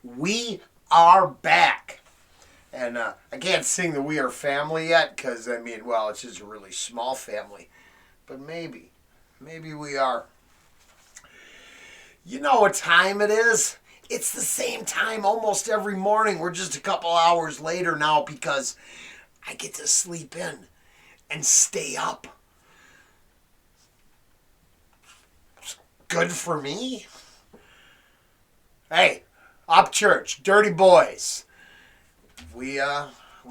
We are back. And I can't sing the We Are Family yet because, I mean, well, it's just a really small family. But maybe we are. You know what time it is? It's the same time almost every morning. We're just a couple hours later now because I get to sleep in and stay up. Good for me. Hey, Upchurch, dirty boys. We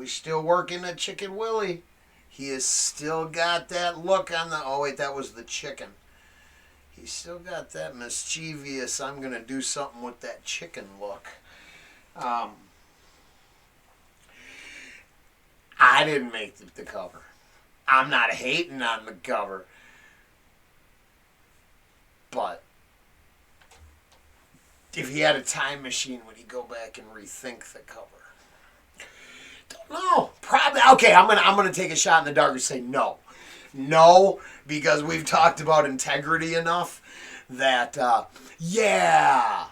still working at Chicken Willie. He has still got that look on the... Oh, wait, that was the chicken. He's still got that mischievous, I'm going to do something with that chicken look. I didn't make the cover. I'm not hating on the cover. But if he had a time machine, would he go back and rethink the cover? Don't know. Probably. Okay, I'm gonna take a shot in the dark and say no. No, because we've talked about integrity enough that, yeah.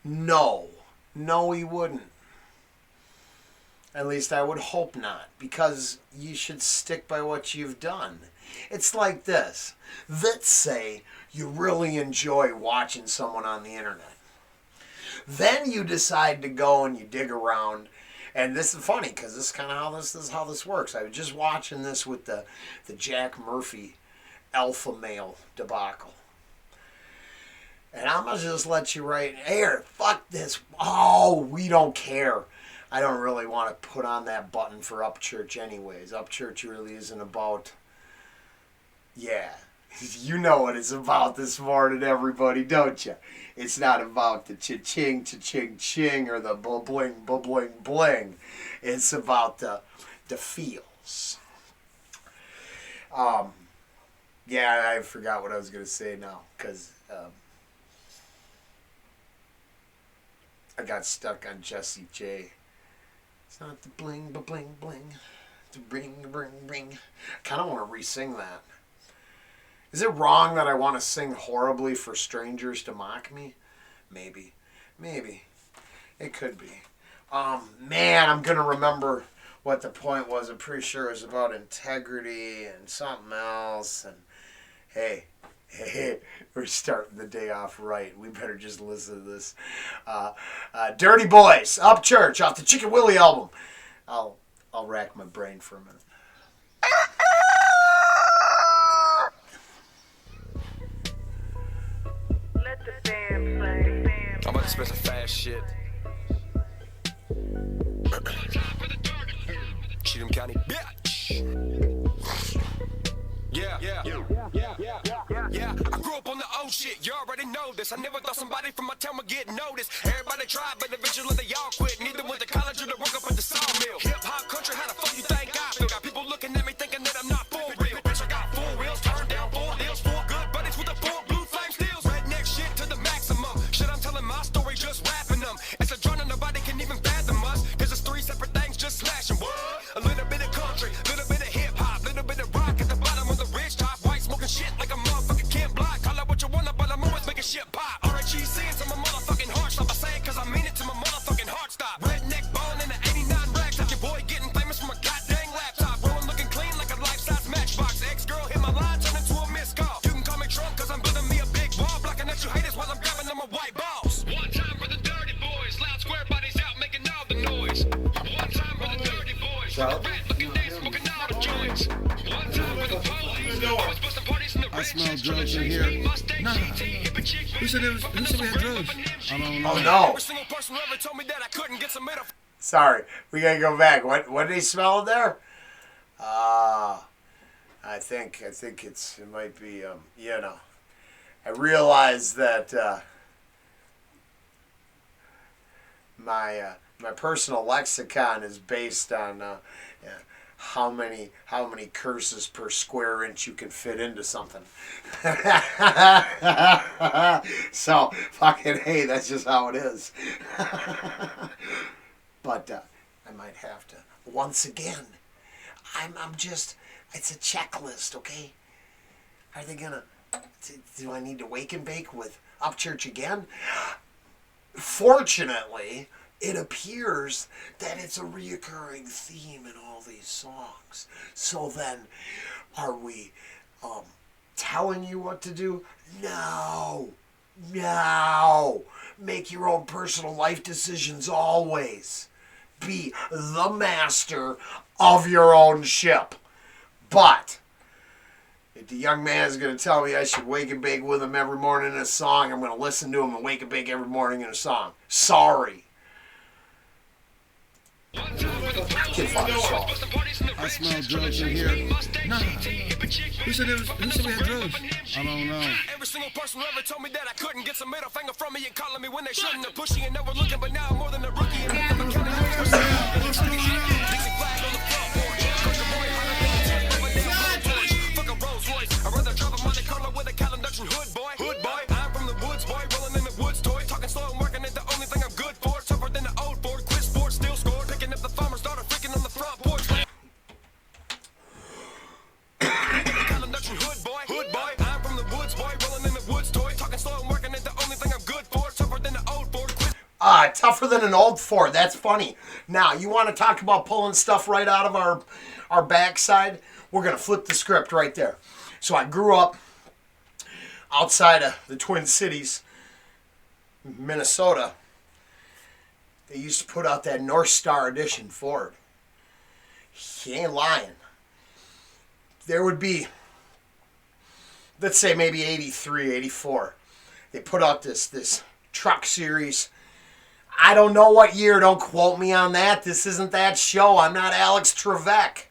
No, he wouldn't. At least I would hope not, because you should stick by what you've done. It's like this. Let's say you really enjoy watching someone on the internet. Then you decide to go and you dig around. And this is funny because this is kind of how this works. I was just watching this with the Jack Murphy alpha male debacle. And I'm going to just let you right here. Fuck this. Oh, we don't care. I don't really want to put on that button for Upchurch anyways. Upchurch really isn't about... Yeah. You know what it's about this morning, everybody, don't you? It's not about the cha-ching, cha-ching-ching, or the bling, bling, bling. It's about the feels. Yeah, I forgot what I was going to say now, because I got stuck on Jesse J. It's not the bling, bling, bling. The ring, ring. I kind of want to re-sing that. Is it wrong that I want to sing horribly for strangers to mock me? Maybe. It could be. Man, I'm going to remember what the point was. I'm pretty sure it was about integrity and something else. And hey, we're starting the day off right. We better just listen to this. Dirty Boys, Upchurch, off the Chicken Willie album. I'll rack my brain for a minute. I'm about to spend some fast shit. Cheatham County, bitch. Yeah. I grew up on the old shit, you already know this. I never thought somebody from my town would get noticed. Everybody tried, but eventually they all quit. Neither went to college or to work up at the sawmill. Hip-hop country, how the fuck you think I feel? Got people looking at me thinking that I'm not for real. Bitch, I got 4 wheels, turned down 4 deals, 4 good buddies with the 4 blue flame steels. Redneck shit to the maximum. Shit, I'm telling my story, just rapping them. It's a genre nobody can even fathom us. Cause it's 3 separate things just slashing. What? A little bit of country, little bit of hip-hop, little bit of rock at the bottom of the ridge top. White smoking shit like a motherfucking Ken Block. Call it what you wanna, but I'm always making shit pop. RHEC into my motherfucking heart stop. I say it cause I mean it to my motherfucking heart stop. Redneck bone in the 89 rack top. Your boy getting famous from a goddamn laptop. Rolling looking clean like a life-size matchbox. Ex-girl hit my line, turn into a missed call. You can call me Trump cause I'm building me a big wall. Blocking at you haters while I'm grabbing them a white balls. One time for the dirty boys. Loud square bodies out making all the noise. One time for the dirty boys. For the rat looking days smoking all the joints. One time for the police. Always busting parties in the I smell drugs in here. Nah. Who said we had drugs? I don't know. Oh, no. Every single person who ever told me that I couldn't get some made of. Sorry, we gotta go back. What did he smell there? I think it might be I realize that my personal lexicon is based on how many curses per square inch you can fit into something. So fucking hey, that's just how it is. But I might have to once again. I'm just. It's a checklist, okay? Are they gonna? Do I need to wake and bake with Upchurch again? fortunately, it appears that it's a reoccurring theme in all these songs. So then, are we telling you what to do? No. No. Make your own personal life decisions always. Be the master of your own ship. But if the young man is going to tell me I should wake and bake with him every morning in a song, I'm going to listen to him and wake and bake every morning in a song. Sorry. Kid Father song. I smell drugs in here. Nah. Who said we had drugs? I don't know. Every single person who ever told me that I couldn't get some middle finger from me and calling me when they shouldn't have pushy and never looking, but now I'm more than a rookie and nothing but counting years. Dixie flag on the front porch. Country boy, never damn torch. Fuck a Rolls Royce. I'd rather drive a Monte Carlo with a Calenduction hood boy. Hood boy. I'm from the woods, boy. Rolling in the woods, toy. Talking slow and working ain't the only thing I'm good for. Tougher than the old Ford. Quit sports, still score. Picking up the farmer's daughter, freaking on the front porch. Hood boy, hood boy. I'm from the woods, boy. Rolling in the woods, toy. Talking slow and working ain't the only thing I'm good for. Tougher than the old Ford. Tougher than an old Ford. That's funny. Now, you want to talk about pulling stuff right out of our backside? We're going to flip the script right there. So I grew up outside of the Twin Cities, Minnesota. They used to put out that North Star Edition Ford. He ain't lying. There would be, let's say maybe 83, 84. They put out this truck series. I don't know what year. Don't quote me on that. This isn't that show. I'm not Alex Trebek.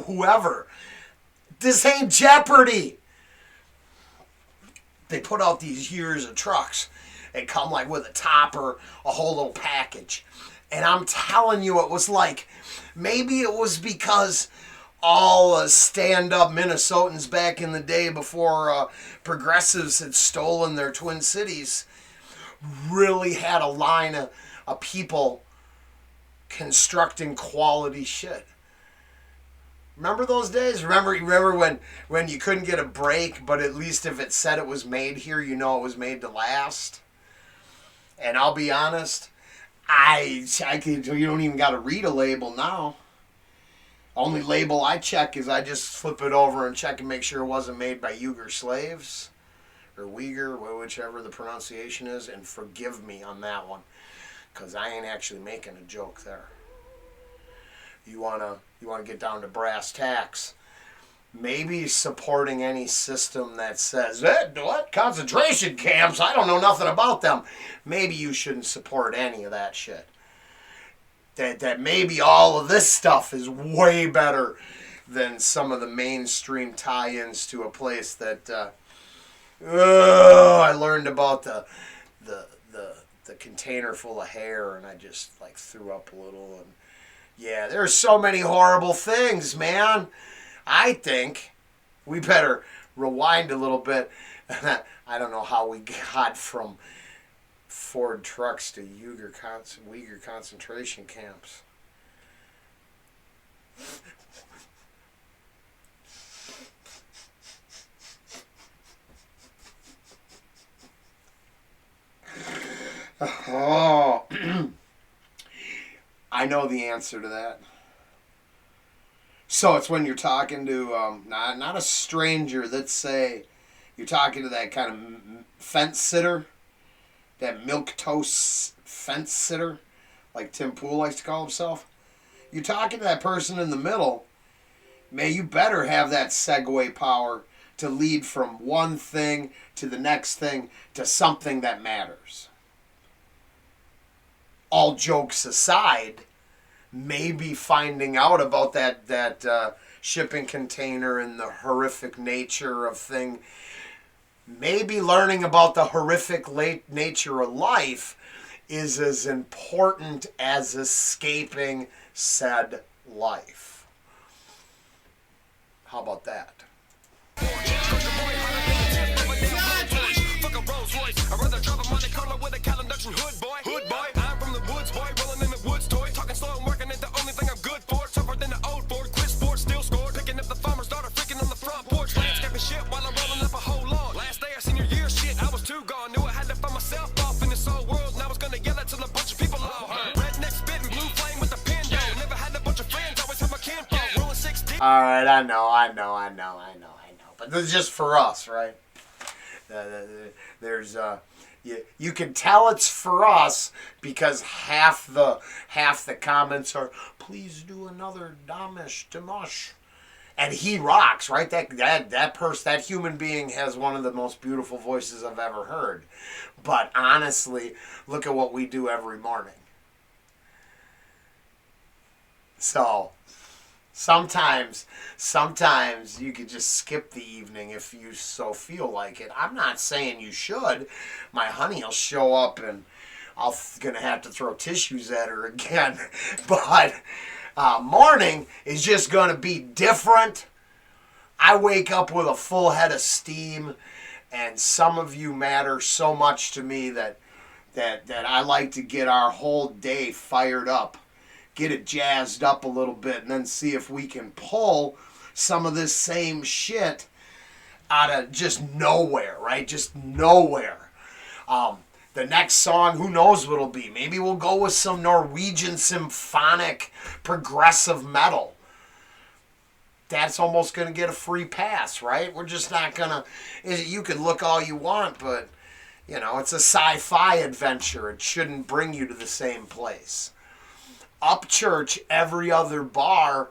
Whoever. This ain't Jeopardy. They put out these years of trucks. They come like with a topper, a whole little package. And I'm telling you, it was like, maybe it was because all stand-up Minnesotans back in the day before progressives had stolen their Twin Cities really had a line of people constructing quality shit. Remember those days? Remember when you couldn't get a break, but at least if it said it was made here, you know it was made to last? And I'll be honest, you don't even got to read a label now. Only label I check is I just flip it over and check and make sure it wasn't made by Uyghur slaves. Or Uyghur, whichever the pronunciation is, and forgive me on that one, because I ain't actually making a joke there. You wanna get down to brass tacks. Maybe supporting any system that says, what? Concentration camps? I don't know nothing about them. Maybe you shouldn't support any of that shit. That maybe all of this stuff is way better than some of the mainstream tie-ins to a place that I learned about the container full of hair, and I just like threw up a little. And yeah, there's so many horrible things, man. I think we better rewind a little bit. I don't know how we got from Ford trucks to Uyghur concentration camps. Oh, I know the answer to that. So it's when you're talking to not a stranger. Let's say you're talking to that kind of fence sitter, that milquetoast fence sitter, like Tim Pool likes to call himself. You're talking to that person in the middle. Man, you better have that segue power to lead from one thing to the next thing to something that matters. All jokes aside, maybe finding out about that shipping container and the horrific nature of thing, maybe learning about the horrific nature of life is as important as escaping said life. How about that? I'd rather drive a Monte Carlo with a Calenduction hood boy. Hood boy. I'm from the woods, boy. Rolling in the woods, toy. Talking slow and working ain't the only thing I'm good for. Tougher than the old Ford. Quit sports, still score. Picking up the farmer's daughter, freaking on the front porch. Landscaping shit while I'm rolling up a whole lawn. Last day of senior year, shit, I was too gone. Knew I had to find myself. All right, I know. But this is just for us, right? There's you can tell it's for us because half the comments are, please do another Dimash. And he rocks, right? That human being has one of the most beautiful voices I've ever heard. But honestly, look at what we do every morning. So sometimes you could just skip the evening if you so feel like it. I'm not saying you should. My honey will show up and I'm gonna have to throw tissues at her again. But morning is just gonna be different. I wake up with a full head of steam, and some of you matter so much to me that I like to get our whole day fired up. Get it jazzed up a little bit, and then see if we can pull some of this same shit out of just nowhere, right? Just nowhere. The next song, who knows what it'll be? Maybe we'll go with some Norwegian symphonic progressive metal. That's almost going to get a free pass, right? We're just not going to... You can look all you want, but, it's a sci-fi adventure. It shouldn't bring you to the same place. Upchurch, every other bar,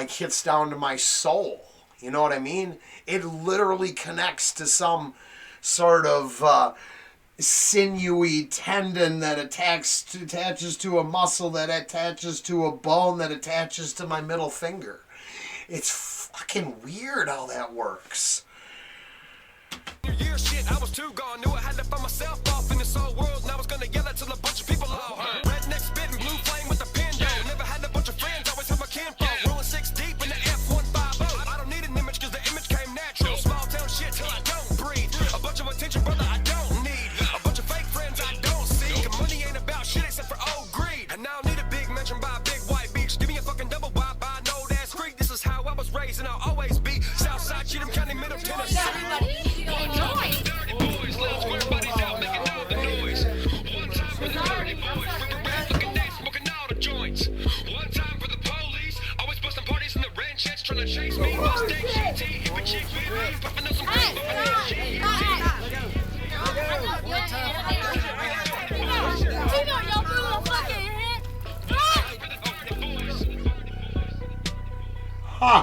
hits down to my soul. You know what I mean? It literally connects to some sort of sinewy tendon that attaches to a muscle that attaches to a bone that attaches to my middle finger. It's fucking weird how that works. Year shit, I was too gone. Knew I had to find myself off in this whole world, and I was gonna yell it till a bunch of people all heard. Redneck spitting blue flame with a pen down. Never had a bunch of friends, always had my kinfolk. Rolling 6 deep in the F-150. I don't need an image, cause the image came natural. Small town shit till I don't breathe. A bunch of attention, brother, I don't need. A bunch of fake friends I don't see. Cause money ain't about shit except for old greed. And now I need a big mansion by a big white beach. Give me a fucking double wide by an old ass creek. This is how I was raised, and I'll always be. Southside, Cheatham County, Middle Tennessee. Trying to chase me, Mustang GT. If a chick with me, popping up some crazy Huh.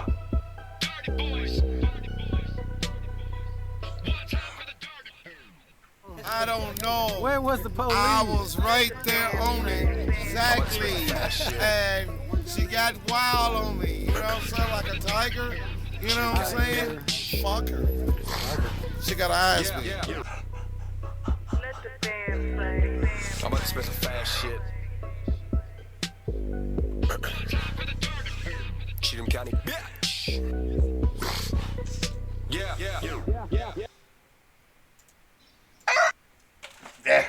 I don't know. Where was the police? I was right there on it. Exactly. And she got wild on me. You know what I'm saying? Like a tiger. You know what I'm saying? Fuck her. She got to ask me. I'm about to spit some fast shit. Cheatham County, bitch. Yeah.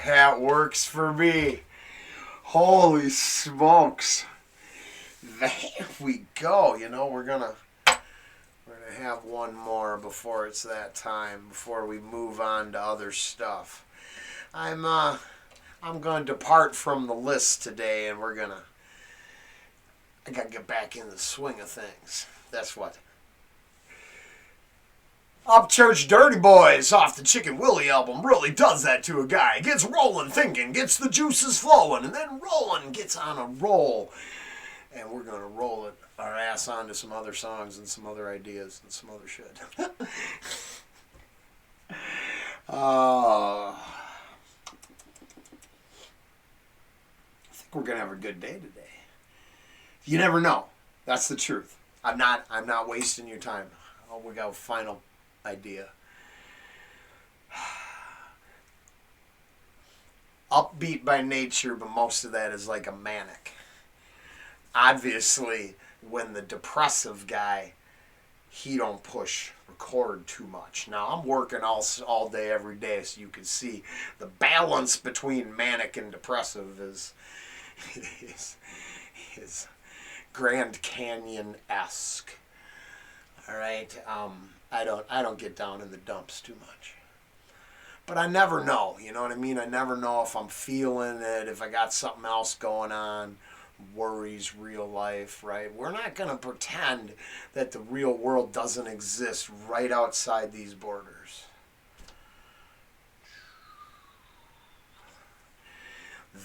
That works for me. Holy smokes. There we go. We're gonna have one more before it's that time, before we move on to other stuff. I'm gonna depart from the list today, and I gotta get back in the swing of things. That's what. Upchurch Dirty Boys off the Chicken Willie album really does that to a guy. Gets Rollen thinking, gets the juices flowing, and then Rollen gets on a roll. And we're going to roll our ass onto some other songs and some other ideas and some other shit. I think we're going to have a good day today. You never know. That's the truth. I'm not wasting your time. Oh, we got a final idea. Upbeat by nature, but most of that is like a manic. Obviously, when the depressive guy, he don't push record too much. Now, I'm working all day, every day, so you can see the balance between manic and depressive is Grand Canyon-esque. All right, I don't get down in the dumps too much. But I never know, you know what I mean? I never know if I'm feeling it, if I got something else going on. worries real life, right? We're not going to pretend that the real world doesn't exist right outside these borders.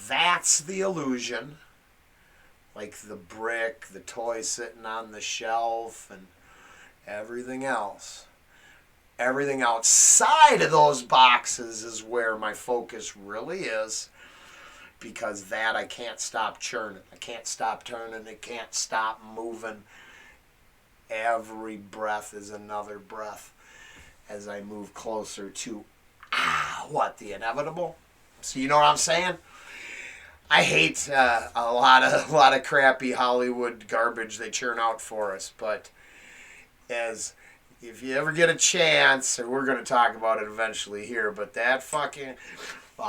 That's the illusion. Like the brick, the toy sitting on the shelf, and everything else. Everything outside of those boxes is where my focus really is, because that I can't stop churning. I can't stop turning. It can't stop moving. Every breath is another breath as I move closer to, the inevitable? So you know what I'm saying? I hate a lot of crappy Hollywood garbage they churn out for us, but if you ever get a chance, and we're going to talk about it eventually here, but that fucking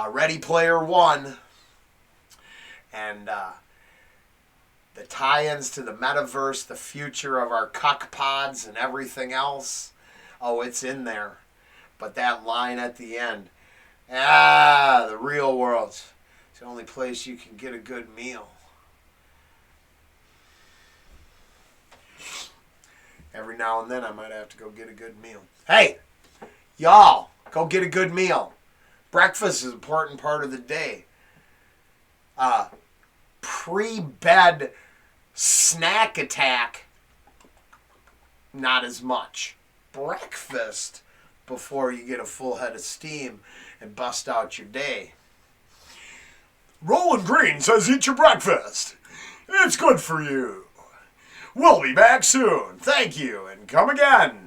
Ready Player One and the tie-ins to the metaverse, the future of our cuck pods and everything else, it's in there. But that line at the end, the real world. It's the only place you can get a good meal. Every now and then I might have to go get a good meal. Hey, y'all, go get a good meal. Breakfast is an important part of the day. Pre-bed snack attack, not as much. Breakfast before you get a full head of steam and bust out your day. Rollen Green says eat your breakfast. It's good for you. We'll be back soon. Thank you, and come again.